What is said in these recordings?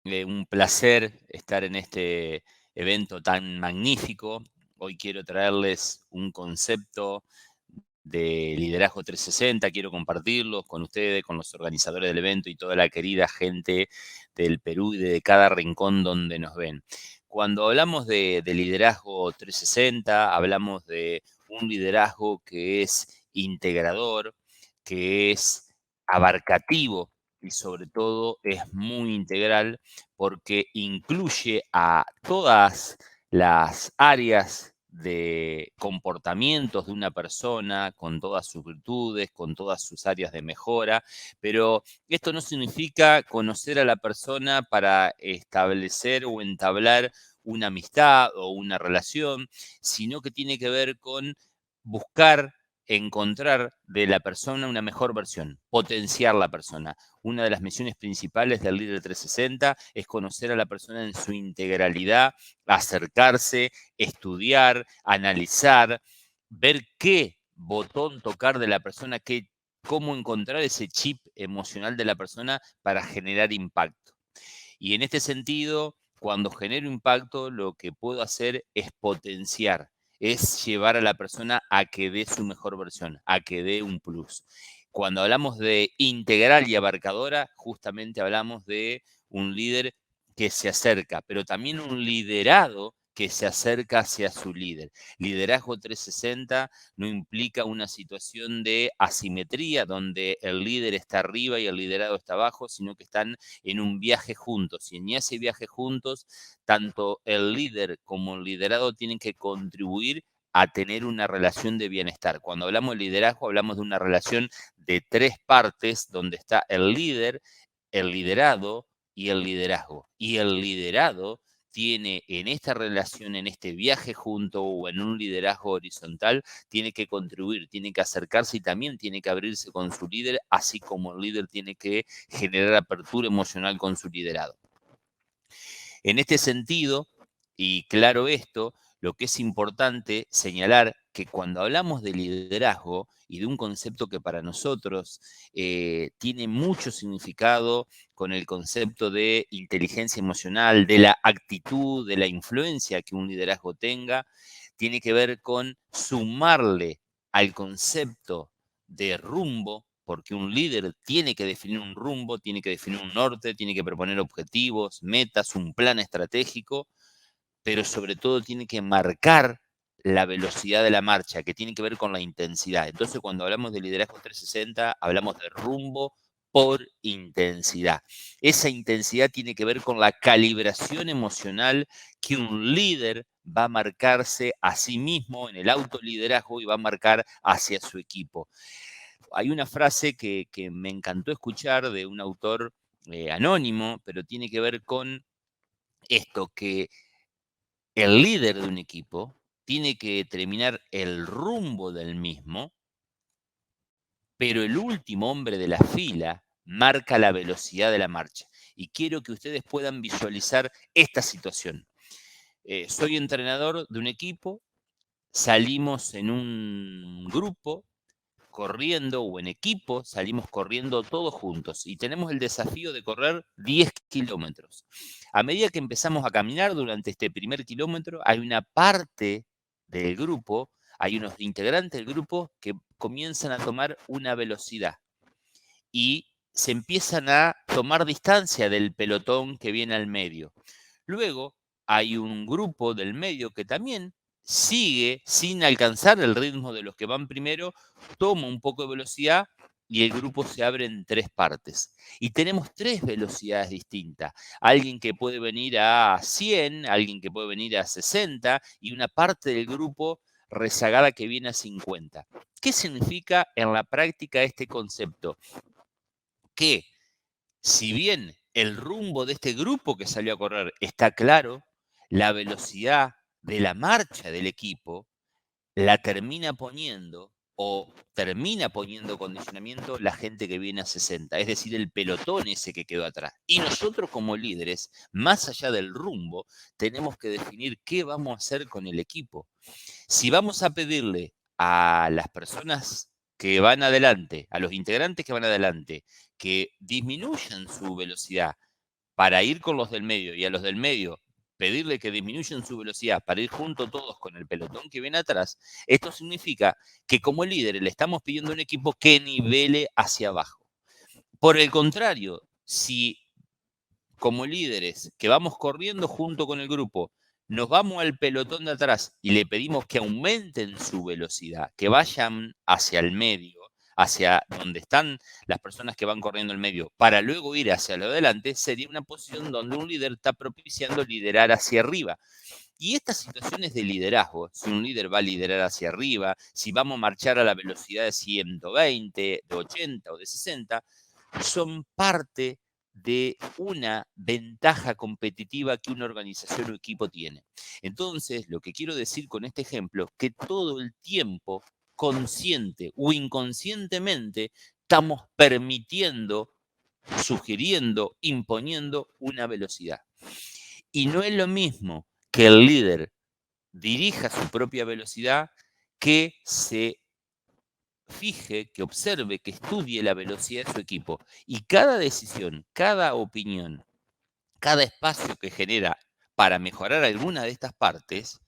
Un placer estar en este evento tan magnífico. Hoy quiero traerles un concepto de liderazgo 360. Quiero compartirlo con ustedes, con los organizadores del evento y toda la querida gente del Perú y de cada rincón donde nos ven. Cuando hablamos de liderazgo 360, hablamos de un liderazgo que es integrador, que es abarcativo y sobre todo es muy integral porque incluye a todas las áreas de comportamientos de una persona, con todas sus virtudes, con todas sus áreas de mejora, pero esto no significa conocer a la persona para establecer o entablar una amistad o una relación, sino que tiene que ver con buscar encontrar de la persona una mejor versión, potenciar la persona. Una de las misiones principales del líder 360 es conocer a la persona en su integralidad, acercarse, estudiar, analizar, ver qué botón tocar de la persona, cómo encontrar ese chip emocional de la persona para generar impacto. Y en este sentido, cuando genero impacto, lo que puedo hacer es potenciar, es llevar a la persona a que dé su mejor versión, a que dé un plus. Cuando hablamos de integral y abarcadora, justamente hablamos de un líder que se acerca, pero también un liderado que se acerca hacia su líder. Liderazgo 360 no implica una situación de asimetría donde el líder está arriba y el liderado está abajo, sino que están en un viaje juntos. Y en ese viaje juntos, tanto el líder como el liderado tienen que contribuir a tener una relación de bienestar. Cuando hablamos de liderazgo, hablamos de una relación de tres partes, donde está el líder, el liderado y el liderazgo. Y el liderado tiene en esta relación, en este viaje junto o en un liderazgo horizontal, tiene que contribuir, tiene que acercarse y también tiene que abrirse con su líder, así como el líder tiene que generar apertura emocional con su liderado. En este sentido, y claro esto, lo que es importante señalar que cuando hablamos de liderazgo y de un concepto que para nosotros tiene mucho significado con el concepto de inteligencia emocional, de la actitud, de la influencia que un liderazgo tenga, tiene que ver con sumarle al concepto de rumbo, porque un líder tiene que definir un rumbo, tiene que definir un norte, tiene que proponer objetivos, metas, un plan estratégico, pero sobre todo tiene que marcar la velocidad de la marcha, que tiene que ver con la intensidad. Entonces, cuando hablamos de liderazgo 360, hablamos de rumbo por intensidad. Esa intensidad tiene que ver con la calibración emocional que un líder va a marcarse a sí mismo en el autoliderazgo y va a marcar hacia su equipo. Hay una frase que me encantó escuchar de un autor anónimo, pero tiene que ver con esto, que el líder de un equipo tiene que determinar el rumbo del mismo, pero el último hombre de la fila marca la velocidad de la marcha. Y quiero que ustedes puedan visualizar esta situación. Soy entrenador de un equipo, salimos en un grupo corriendo o en equipo, salimos corriendo todos juntos y tenemos el desafío de correr 10 kilómetros. A medida que empezamos a caminar durante este primer kilómetro, hay una parte del grupo, hay unos integrantes del grupo que comienzan a tomar una velocidad y se empiezan a tomar distancia del pelotón que viene al medio. Luego hay un grupo del medio que también sigue sin alcanzar el ritmo de los que van primero, toma un poco de velocidad y el grupo se abre en tres partes. Y tenemos tres velocidades distintas. Alguien que puede venir a 100, alguien que puede venir a 60 y una parte del grupo rezagada que viene a 50. ¿Qué significa en la práctica este concepto? Que si bien el rumbo de este grupo que salió a correr está claro, la velocidad de la marcha del equipo la termina poniendo o termina poniendo condicionamiento la gente que viene a 60, es decir, el pelotón ese que quedó atrás. Y nosotros como líderes, más allá del rumbo, tenemos que definir qué vamos a hacer con el equipo. Si vamos a pedirle a las personas que van adelante, a los integrantes que van adelante, que disminuyan su velocidad, para ir con los del medio y a los del medio pedirle que disminuyan su velocidad para ir junto todos con el pelotón que viene atrás, esto significa que como líderes le estamos pidiendo a un equipo que nivele hacia abajo. Por el contrario, si como líderes que vamos corriendo junto con el grupo, nos vamos al pelotón de atrás y le pedimos que aumenten su velocidad, que vayan hacia el medio, hacia donde están las personas que van corriendo el medio, para luego ir hacia lo adelante, sería una posición donde un líder está propiciando liderar hacia arriba. Y estas situaciones de liderazgo, si un líder va a liderar hacia arriba, si vamos a marchar a la velocidad de 120, de 80 o de 60, son parte de una ventaja competitiva que una organización o equipo tiene. Entonces, lo que quiero decir con este ejemplo, que todo el tiempo, consciente o inconscientemente, estamos permitiendo, sugiriendo, imponiendo una velocidad. Y no es lo mismo que el líder dirija su propia velocidad que se fije, que observe, que estudie la velocidad de su equipo. Y cada decisión, cada opinión, cada espacio que genera para mejorar alguna de estas partes,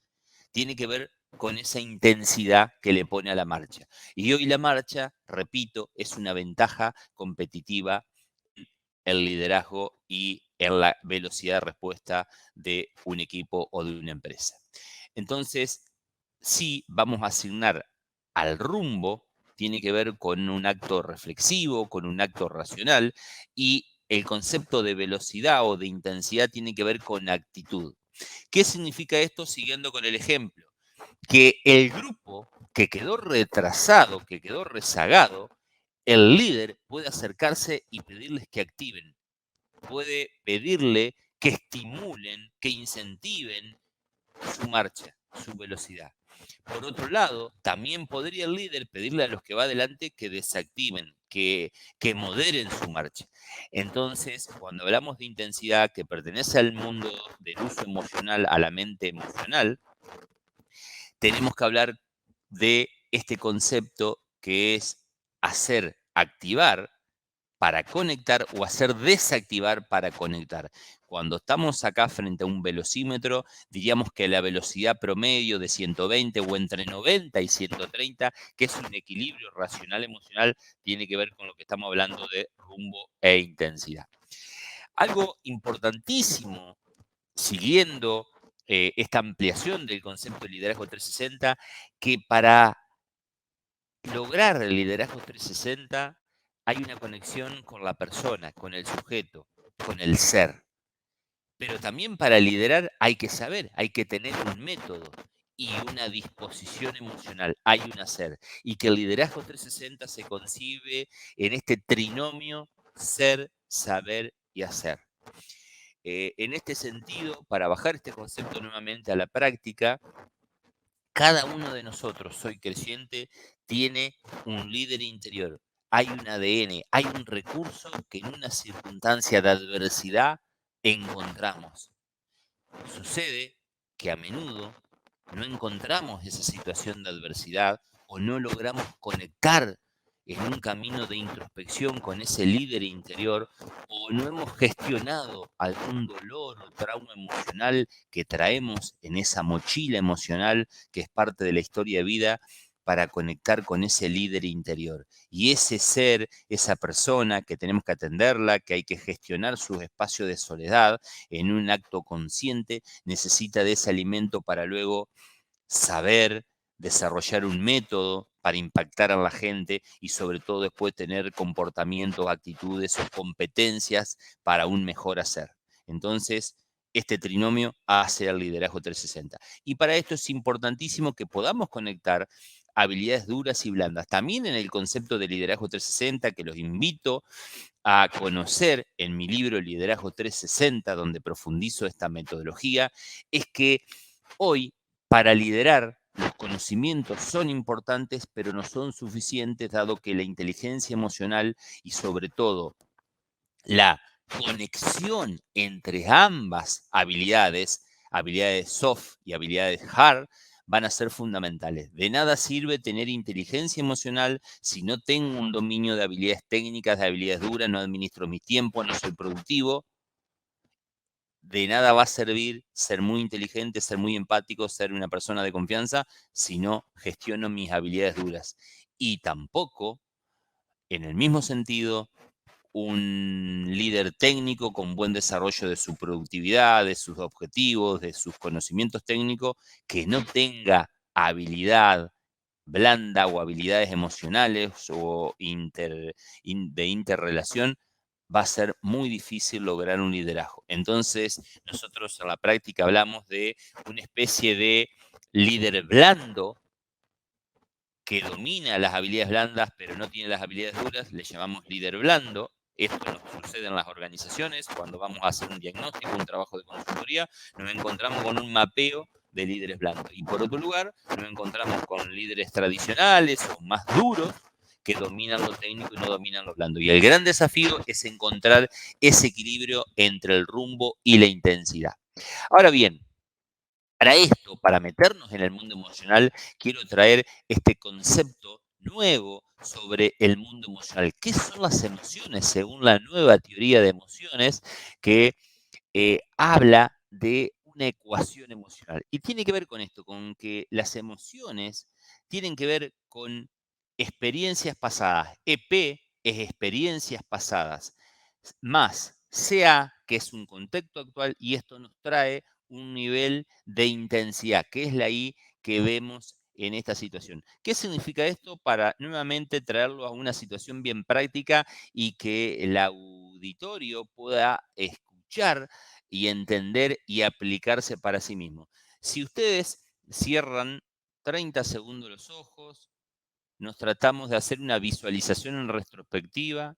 tiene que ver con esa intensidad que le pone a la marcha. Y hoy la marcha, repito, es una ventaja competitiva en el liderazgo y en la velocidad de respuesta de un equipo o de una empresa. Entonces, sí vamos a asignar al rumbo, tiene que ver con un acto reflexivo, con un acto racional, y el concepto de velocidad o de intensidad tiene que ver con actitud. ¿Qué significa esto? Siguiendo con el ejemplo, que el grupo que quedó retrasado, que quedó rezagado, el líder puede acercarse y pedirles que activen, puede pedirle que estimulen, que incentiven su marcha, su velocidad. Por otro lado, también podría el líder pedirle a los que va adelante que desactiven, que moderen su marcha. Entonces, cuando hablamos de intensidad que pertenece al mundo del uso emocional, a la mente emocional, tenemos que hablar de este concepto que es hacer activar para conectar o hacer desactivar para conectar. Cuando estamos acá frente a un velocímetro, diríamos que la velocidad promedio de 120 o entre 90 y 130, que es un equilibrio racional emocional, tiene que ver con lo que estamos hablando de rumbo e intensidad. Algo importantísimo, siguiendo esta ampliación del concepto de liderazgo 360, que para lograr el liderazgo 360 hay una conexión con la persona, con el sujeto, con el ser. Pero también para liderar hay que saber, hay que tener un método y una disposición emocional, hay un hacer. Y que el liderazgo 360 se concibe en este trinomio ser, saber y hacer. En este sentido, para bajar este concepto nuevamente a la práctica, cada uno de nosotros, soy creyente, tiene un líder interior. Hay un ADN, hay un recurso que en una circunstancia de adversidad encontramos. Sucede que a menudo no encontramos esa situación de adversidad o no logramos conectar en un camino de introspección con ese líder interior o no hemos gestionado algún dolor o trauma emocional que traemos en esa mochila emocional que es parte de la historia de vida para conectar con ese líder interior. Y ese ser, esa persona que tenemos que atenderla, que hay que gestionar sus espacios de soledad en un acto consciente, necesita de ese alimento para luego saber, desarrollar un método para impactar a la gente y sobre todo después tener comportamientos, actitudes o competencias para un mejor hacer. Entonces, este trinomio hace el liderazgo 360. Y para esto es importantísimo que podamos conectar habilidades duras y blandas. También en el concepto de liderazgo 360, que los invito a conocer en mi libro Liderazgo 360, donde profundizo esta metodología, es que hoy para liderar los conocimientos son importantes, pero no son suficientes, dado que la inteligencia emocional y sobre todo la conexión entre ambas habilidades, habilidades soft y habilidades hard, van a ser fundamentales. De nada sirve tener inteligencia emocional si no tengo un dominio de habilidades técnicas, de habilidades duras, no administro mi tiempo, no soy productivo. de nada va a servir ser muy inteligente, ser muy empático, ser una persona de confianza, si no gestiono mis habilidades duras. Y tampoco, en el mismo sentido, un líder técnico con buen desarrollo de su productividad, de sus objetivos, de sus conocimientos técnicos, que no tenga habilidad blanda o habilidades emocionales o de interrelación, va a ser muy difícil lograr un liderazgo. Entonces, nosotros en la práctica hablamos de una especie de líder blando que domina las habilidades blandas, pero no tiene las habilidades duras, le llamamos líder blando. Esto nos sucede en las organizaciones, cuando vamos a hacer un diagnóstico, un trabajo de consultoría, nos encontramos con un mapeo de líderes blandos. Y por otro lugar, nos encontramos con líderes tradicionales o más duros, que dominan lo técnico y no dominan lo blando. Y el gran desafío es encontrar ese equilibrio entre el rumbo y la intensidad. Ahora bien, para esto, para meternos en el mundo emocional, quiero traer este concepto nuevo sobre el mundo emocional. ¿Qué son las emociones según la nueva teoría de emociones que habla de una ecuación emocional? Y tiene que ver con esto, con que las emociones tienen que ver con experiencias pasadas. EP es experiencias pasadas, más CA, que es un contexto actual, y esto nos trae un nivel de intensidad, que es la I que vemos en esta situación. ¿Qué significa esto? Para nuevamente traerlo a una situación bien práctica y que el auditorio pueda escuchar y entender y aplicarse para sí mismo. Si ustedes cierran 30 segundos los ojos, nos tratamos de hacer una visualización en retrospectiva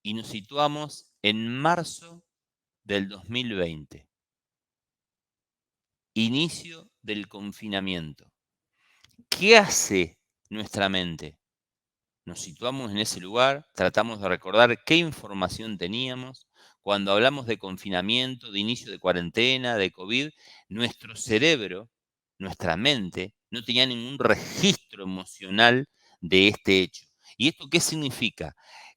y nos situamos en marzo del 2020, inicio del confinamiento. ¿Qué hace nuestra mente? Nos situamos en ese lugar, tratamos de recordar qué información teníamos. Cuando hablamos de confinamiento, de inicio de cuarentena, de COVID, nuestro cerebro, nuestra mente, no tenía ningún registro emocional de este hecho. ¿Y esto qué significa?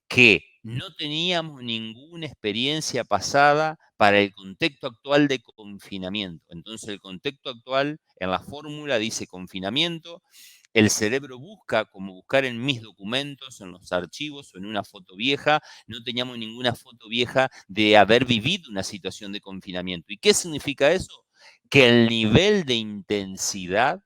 Que no teníamos ninguna experiencia pasada para el contexto actual de confinamiento. Entonces el contexto actual en la fórmula dice confinamiento, el cerebro busca, como buscar en mis documentos, en los archivos o en una foto vieja. No teníamos ninguna foto vieja de haber vivido una situación de confinamiento. ¿Y qué significa eso? Que el nivel de intensidad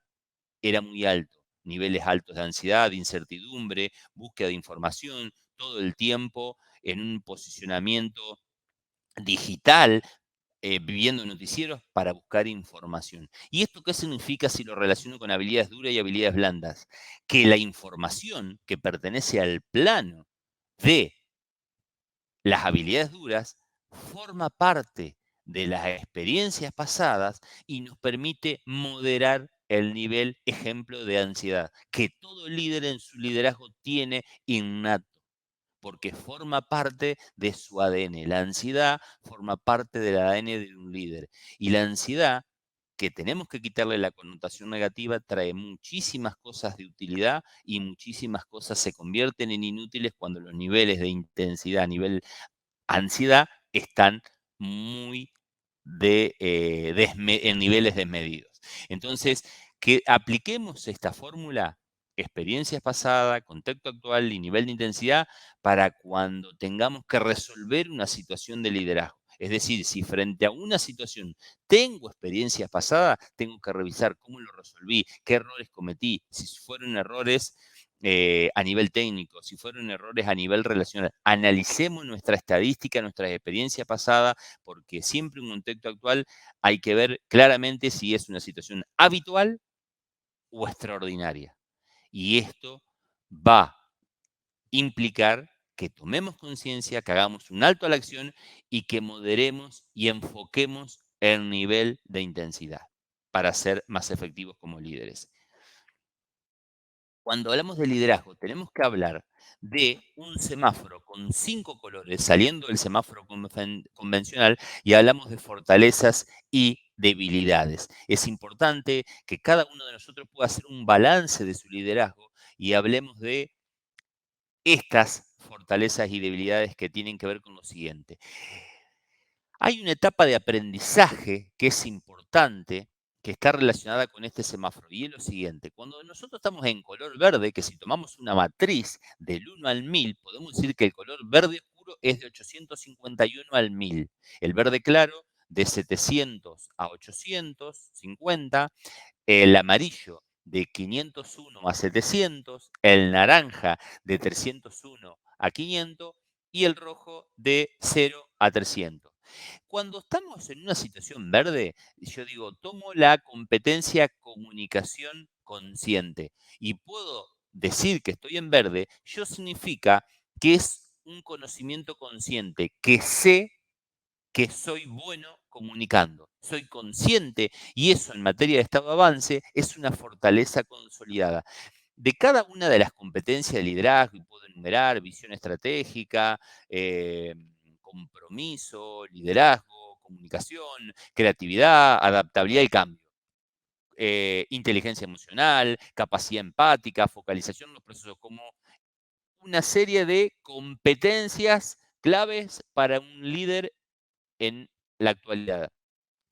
era muy alto. Niveles altos de ansiedad, de incertidumbre, búsqueda de información, todo el tiempo en un posicionamiento digital, viviendo noticieros para buscar información. ¿Y esto qué significa si lo relaciono con habilidades duras y habilidades blandas? Que la información que pertenece al plano de las habilidades duras forma parte de las experiencias pasadas y nos permite moderar el nivel, ejemplo, de ansiedad, que todo líder en su liderazgo tiene innato porque forma parte de su ADN. La ansiedad forma parte del ADN de un líder. Y la ansiedad, que tenemos que quitarle la connotación negativa, trae muchísimas cosas de utilidad y muchísimas cosas se convierten en inútiles cuando los niveles de intensidad a nivel ansiedad están muy en niveles desmedidos. Entonces, que apliquemos esta fórmula, experiencias pasadas, contexto actual y nivel de intensidad, para cuando tengamos que resolver una situación de liderazgo. Es decir, si frente a una situación tengo experiencias pasadas, tengo que revisar cómo lo resolví, qué errores cometí, si fueron errores a nivel técnico, si fueron errores a nivel relacional. Analicemos nuestra estadística, nuestras experiencias pasadas, porque siempre en un contexto actual hay que ver claramente si es una situación habitual o extraordinaria. Y esto va a implicar que tomemos conciencia, que hagamos un alto a la acción y que moderemos y enfoquemos el nivel de intensidad para ser más efectivos como líderes. Cuando hablamos de liderazgo, tenemos que hablar de un semáforo con 5 colores, saliendo del semáforo convencional, y hablamos de fortalezas y debilidades. Es importante que cada uno de nosotros pueda hacer un balance de su liderazgo y hablemos de estas fortalezas y debilidades que tienen que ver con lo siguiente. Hay una etapa de aprendizaje que es importante, que está relacionada con este semáforo, y es lo siguiente. Cuando nosotros estamos en color verde, que si tomamos una matriz del 1 al 1000, podemos decir que el color verde oscuro es de 851 al 1000. El verde claro de 700 a 850, el amarillo de 501 a 700, el naranja de 301 a 500 y el rojo de 0 a 300. Cuando estamos en una situación verde, yo digo, tomo la competencia comunicación consciente y puedo decir que estoy en verde, yo significa que es un conocimiento consciente, que sé que soy bueno comunicando, soy consciente y eso en materia de estado de avance es una fortaleza consolidada. De cada una de las competencias de liderazgo, y puedo enumerar visión estratégica, compromiso, liderazgo, comunicación, creatividad, adaptabilidad y cambio, inteligencia emocional, capacidad empática, focalización en los procesos, como una serie de competencias claves para un líder en la actualidad.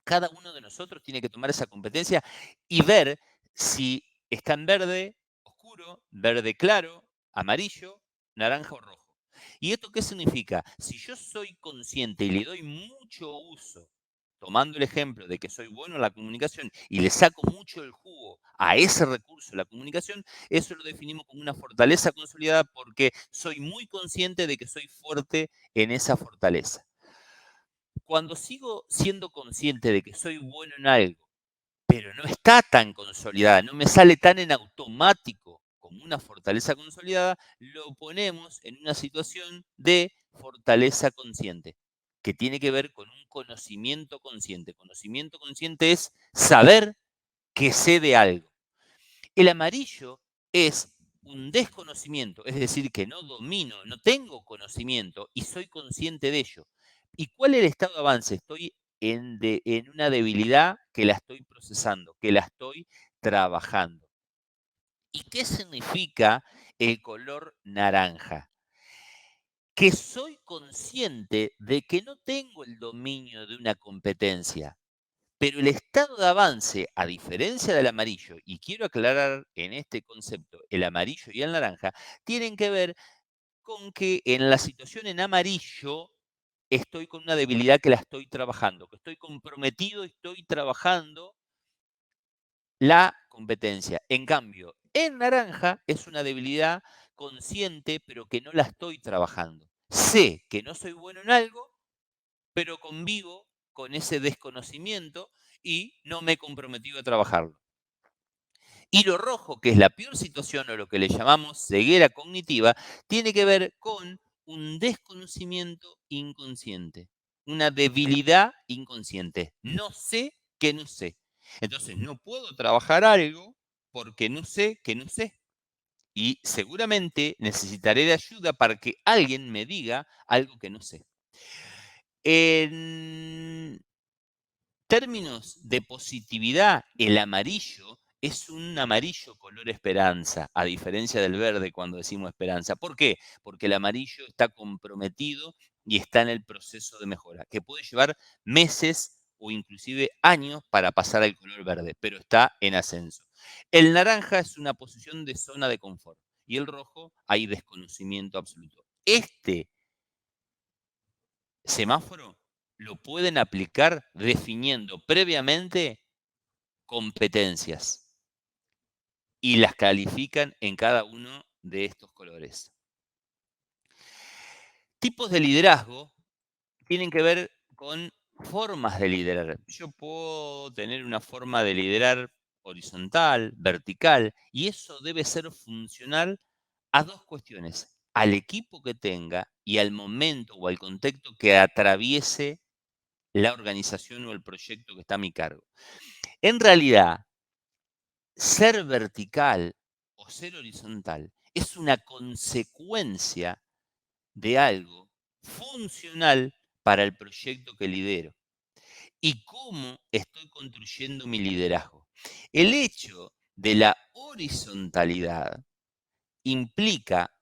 Cada uno de nosotros tiene que tomar esa competencia y ver si está en verde oscuro, verde claro, amarillo, naranja o rojo. ¿Y esto qué significa? Si yo soy consciente y le doy mucho uso, tomando el ejemplo de que soy bueno en la comunicación y le saco mucho el jugo a ese recurso, la comunicación, eso lo definimos como una fortaleza consolidada porque soy muy consciente de que soy fuerte en esa fortaleza. Cuando sigo siendo consciente de que soy bueno en algo, pero no está tan consolidada, no me sale tan en automático como una fortaleza consolidada, lo ponemos en una situación de fortaleza consciente, que tiene que ver con un conocimiento consciente. Conocimiento consciente es saber que sé de algo. El amarillo es un desconocimiento, es decir, que no domino, no tengo conocimiento y soy consciente de ello. ¿Y cuál es el estado de avance? Estoy en una debilidad que la estoy procesando, que la estoy trabajando. ¿Y qué significa el color naranja? Que soy consciente de que no tengo el dominio de una competencia, pero el estado de avance, a diferencia del amarillo, y quiero aclarar en este concepto, el amarillo y el naranja, tienen que ver con que en la situación en amarillo estoy con una debilidad que la estoy trabajando, que estoy comprometido, estoy trabajando la competencia. En cambio, en naranja es una debilidad consciente, pero que no la estoy trabajando. Sé que no soy bueno en algo, pero convivo con ese desconocimiento y no me he comprometido a trabajarlo. Y lo rojo, que es la peor situación o lo que le llamamos ceguera cognitiva, tiene que ver con un desconocimiento inconsciente, una debilidad inconsciente. No sé que no sé. Entonces no puedo trabajar algo porque no sé que no sé. Y seguramente necesitaré de ayuda para que alguien me diga algo que no sé. En términos de positividad, el amarillo es un amarillo color esperanza, a diferencia del verde cuando decimos esperanza. ¿Por qué? Porque el amarillo está comprometido y está en el proceso de mejora, que puede llevar meses o inclusive años para pasar al color verde, pero está en ascenso. El naranja es una posición de zona de confort y el rojo hay desconocimiento absoluto. Este semáforo lo pueden aplicar definiendo previamente competencias y las califican en cada uno de estos colores. Tipos de liderazgo tienen que ver con formas de liderar. Yo puedo tener una forma de liderar horizontal, vertical, y eso debe ser funcional a dos cuestiones, al equipo que tenga y al momento o al contexto que atraviese la organización o el proyecto que está a mi cargo. En realidad, ser vertical o ser horizontal es una consecuencia de algo funcional para el proyecto que lidero y cómo estoy construyendo mi liderazgo. El hecho de la horizontalidad implica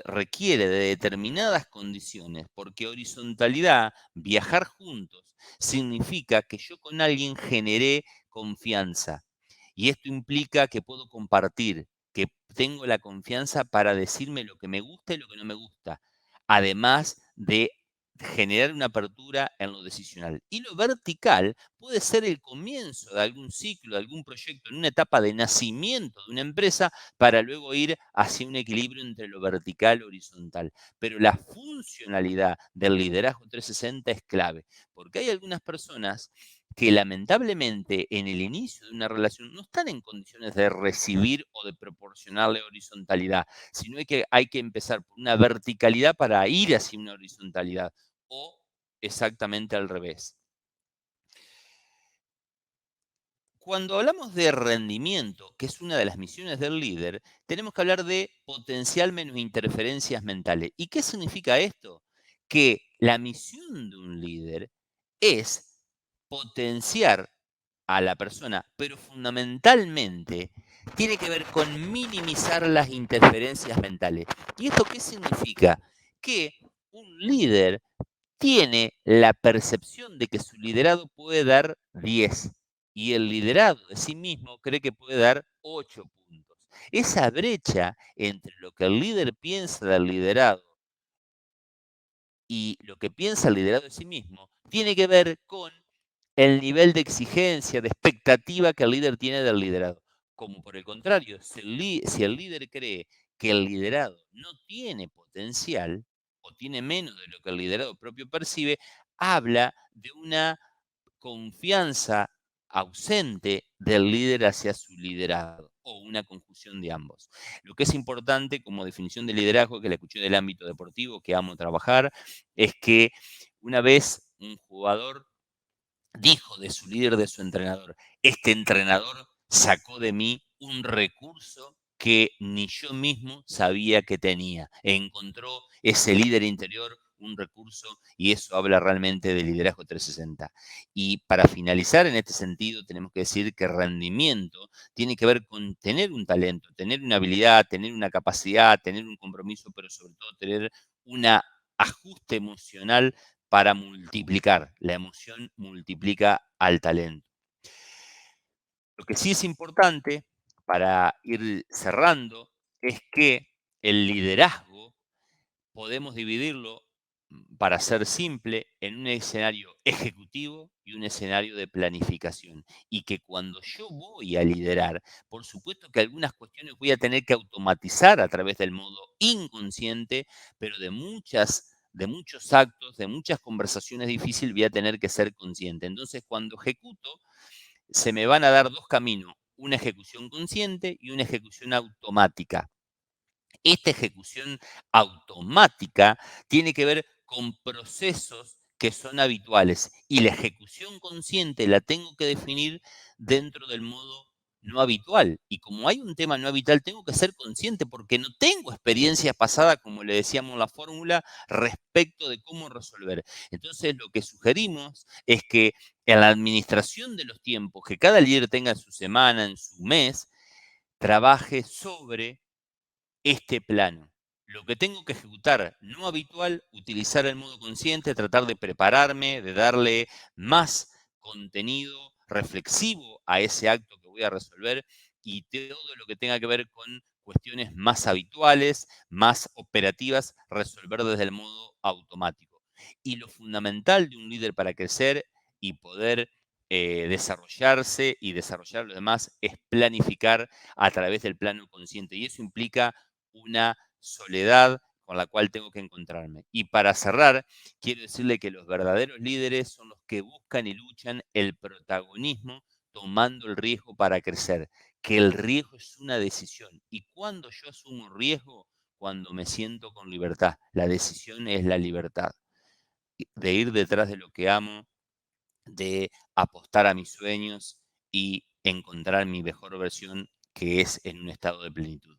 requiere de determinadas condiciones, porque horizontalidad, viajar juntos, significa que yo con alguien generé confianza. Y esto implica que puedo compartir, que tengo la confianza para decirme lo que me gusta y lo que no me gusta, además de generar una apertura en lo decisional. Y lo vertical puede ser el comienzo de algún ciclo, de algún proyecto, en una etapa de nacimiento de una empresa para luego ir hacia un equilibrio entre lo vertical y horizontal. Pero la funcionalidad del liderazgo 360 es clave, porque hay algunas personas que lamentablemente en el inicio de una relación no están en condiciones de recibir o de proporcionarle horizontalidad, sino que hay que empezar por una verticalidad para ir hacia una horizontalidad o exactamente al revés. Cuando hablamos de rendimiento, que es una de las misiones del líder, tenemos que hablar de potencial menos interferencias mentales. ¿Y qué significa esto? Que la misión de un líder es potenciar a la persona, pero fundamentalmente tiene que ver con minimizar las interferencias mentales. ¿Y esto qué significa? Que un líder tiene la percepción de que su liderado puede dar 10 y el liderado de sí mismo cree que puede dar 8 puntos. Esa brecha entre lo que el líder piensa del liderado y lo que piensa el liderado de sí mismo tiene que ver con el nivel de exigencia, de expectativa que el líder tiene del liderado. Como por el contrario, si el líder cree que el liderado no tiene potencial o tiene menos de lo que el liderado propio percibe, habla de una confianza ausente del líder hacia su liderado o una confusión de ambos. Lo que es importante como definición de liderazgo, que la escuché del ámbito deportivo, que amo trabajar, es que una vez un jugador dijo de su líder, de su entrenador, este entrenador sacó de mí un recurso que ni yo mismo sabía que tenía. Encontró ese líder interior un recurso y eso habla realmente de liderazgo 360. Y para finalizar en este sentido, tenemos que decir que rendimiento tiene que ver con tener un talento, tener una habilidad, tener una capacidad, tener un compromiso, pero sobre todo tener un ajuste emocional para multiplicar. La emoción multiplica al talento. Lo que sí es importante para ir cerrando es que el liderazgo podemos dividirlo, para ser simple, en un escenario ejecutivo y un escenario de planificación. Y que cuando yo voy a liderar, por supuesto que algunas cuestiones voy a tener que automatizar a través del modo inconsciente, pero de muchos actos, de muchas conversaciones difíciles voy a tener que ser consciente. Entonces, cuando ejecuto, se me van a dar dos caminos, una ejecución consciente y una ejecución automática. Esta ejecución automática tiene que ver con procesos que son habituales y la ejecución consciente la tengo que definir dentro del modo no habitual. Y como hay un tema no habitual, tengo que ser consciente porque no tengo experiencia pasada, como le decíamos en la fórmula, respecto de cómo resolver. Entonces, lo que sugerimos es que en la administración de los tiempos, que cada líder tenga en su semana, en su mes, trabaje sobre este plano. Lo que tengo que ejecutar no habitual, utilizar el modo consciente, tratar de prepararme, de darle más contenido reflexivo a ese acto que voy a resolver y todo lo que tenga que ver con cuestiones más habituales, más operativas, resolver desde el modo automático. Y lo fundamental de un líder para crecer y poder desarrollarse y desarrollar a los demás es planificar a través del plano consciente. Y eso implica una soledad con la cual tengo que encontrarme. Y para cerrar, quiero decirle que los verdaderos líderes son los que buscan y luchan el protagonismo tomando el riesgo para crecer, que el riesgo es una decisión. Y cuando yo asumo riesgo, cuando me siento con libertad, la decisión es la libertad, de ir detrás de lo que amo, de apostar a mis sueños y encontrar mi mejor versión, que es en un estado de plenitud.